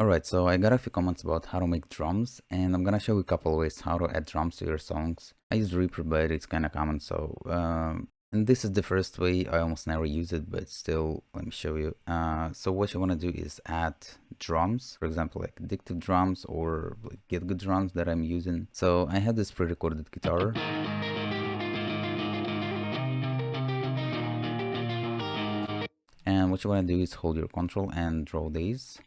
Alright, so I got a few comments about how to make drums, and I'm gonna show you a couple ways how to add drums to your songs. I use Reaper, but it's kinda common, so and this is the first way. I almost never use it, but still, let me show you. So what you wanna do is add drums, for example, like addictive drums or like get good drums that I'm using. So I have this pre-recorded guitar. And what you wanna do is hold your control and draw these.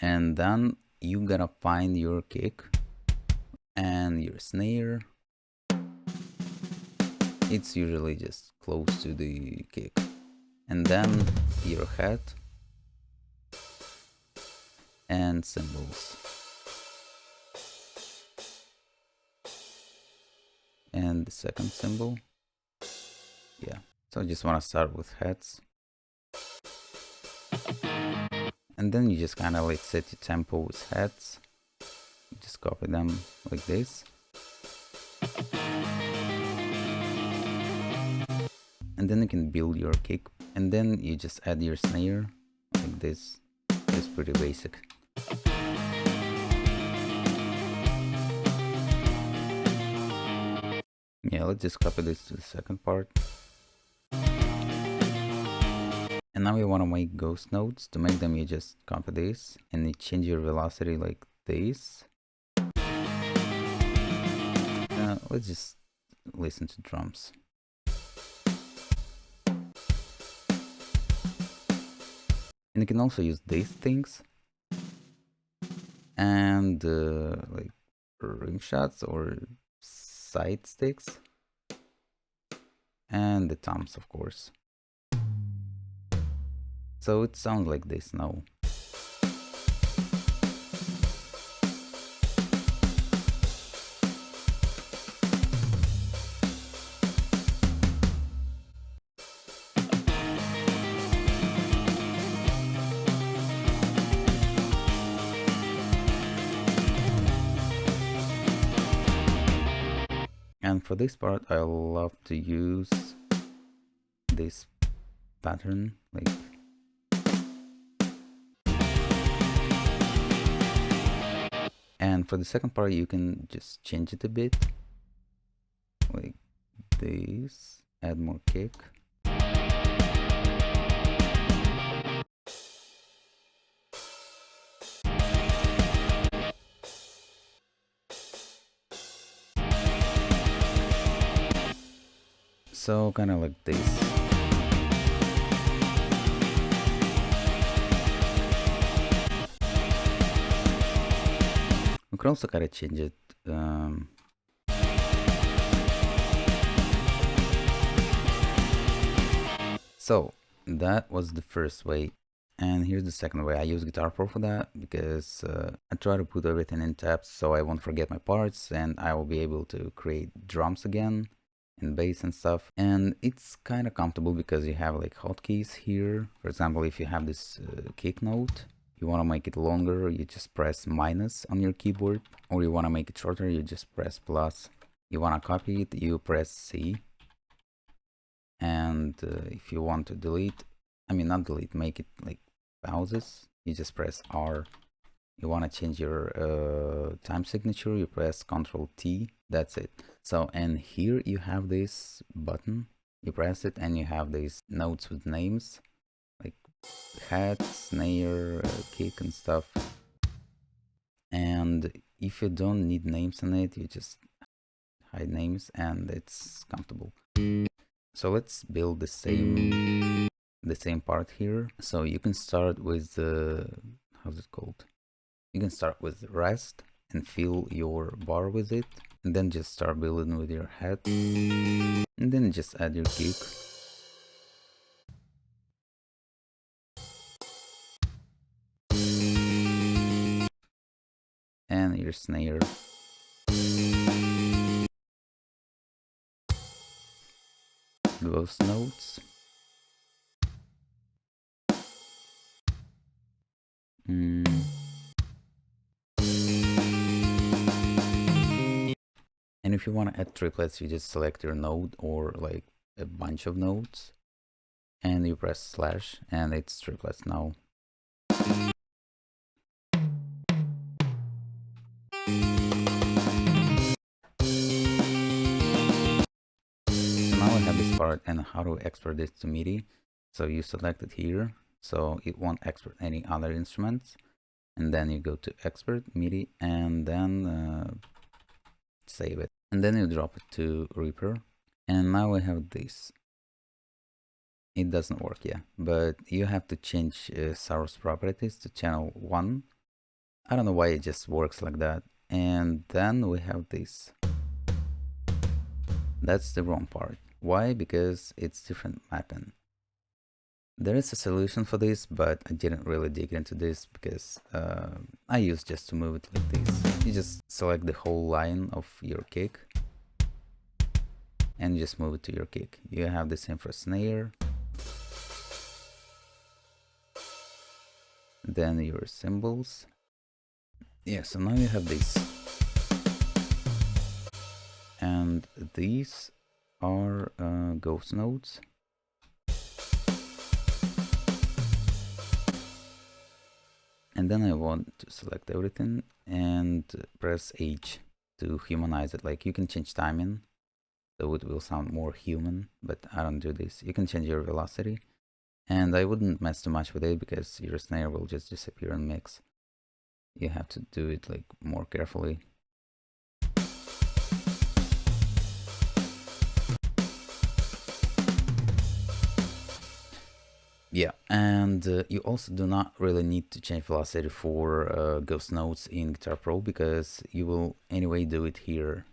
And then you gotta find your kick and your snare. It's usually just close to the kick, and then your hat and cymbals, and the second cymbal. Yeah, so I just want to start with hats, and then you just kind of like set your tempo with hats. Just copy them like this, and then you can build your kick, and then you just add your snare like this. It's pretty basic. Yeah, let's just copy this to the second part. And now you want to make ghost notes. To make them, you just copy this and you change your velocity like this. Let's just listen to drums. And you can also use these things and like rim shots or side sticks and the toms, of course. So it sounds like this now. And for this part, I love to use this pattern, like and for the second part, you can just change it a bit, like this, add more kick. So kind of like this. We can also kind of change it. So that was the first way. And here's the second way. I use Guitar Pro for that because I try to put everything in tabs so I won't forget my parts and I will be able to create drums again and bass and stuff. And it's kind of comfortable because you have like hotkeys here. For example, if you have this kick note, you want to make it longer, you just press minus on your keyboard, or you want to make it shorter, you just press plus. You want to copy it, you press C. And if you want to delete, not delete, make it like pauses, you just press R. You want to change your time signature, you press Ctrl T. That's it. So, and here you have this button, you press it and you have these notes with names like hat, snare, kick and stuff. And if you don't need names on it, you just hide names and it's comfortable. So let's build the same part here. So you can start with how's it called? You can start with rest and fill your bar with it, and then just start building with your hat, and then just add your kick. And your snare. Those notes. And if you want to add triplets, you just select your node or like a bunch of nodes and you press slash and it's triplets now. part and how to export this to MIDI. So you select it here, so it won't export any other instruments, and then you go to export MIDI and then save it, and then you drop it to Reaper, and now we have this. It doesn't work, yeah, but you have to change source properties to channel 1. I don't know why it just works like that. And then we have this. That's the wrong part. Why? Because it's different mapping. There is a solution for this, but I didn't really dig into this because I used just to move it like this. You just select the whole line of your kick and just move it to your kick. You have the same for snare. Then your cymbals. Yeah, so now you have this. And these are ghost nodes. And then I want to select everything and press H to humanize it. Like, you can change timing, so it will sound more human, but I don't do this. You can change your velocity, and I wouldn't mess too much with it because your snare will just disappear and mix. You have to do it like more carefully. Yeah, and you also do not really need to change velocity for ghost nodes in Guitar Pro because you will anyway do it here.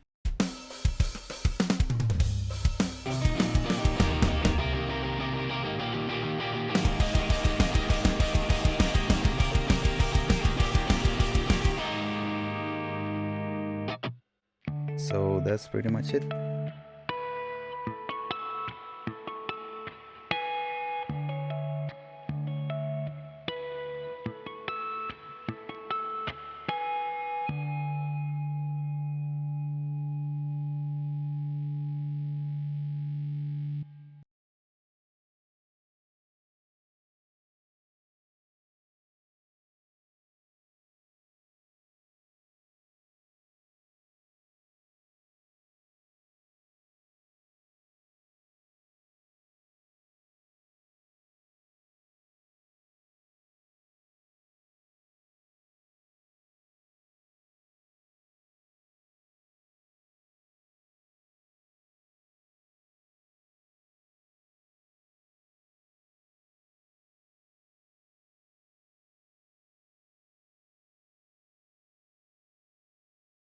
So that's pretty much it.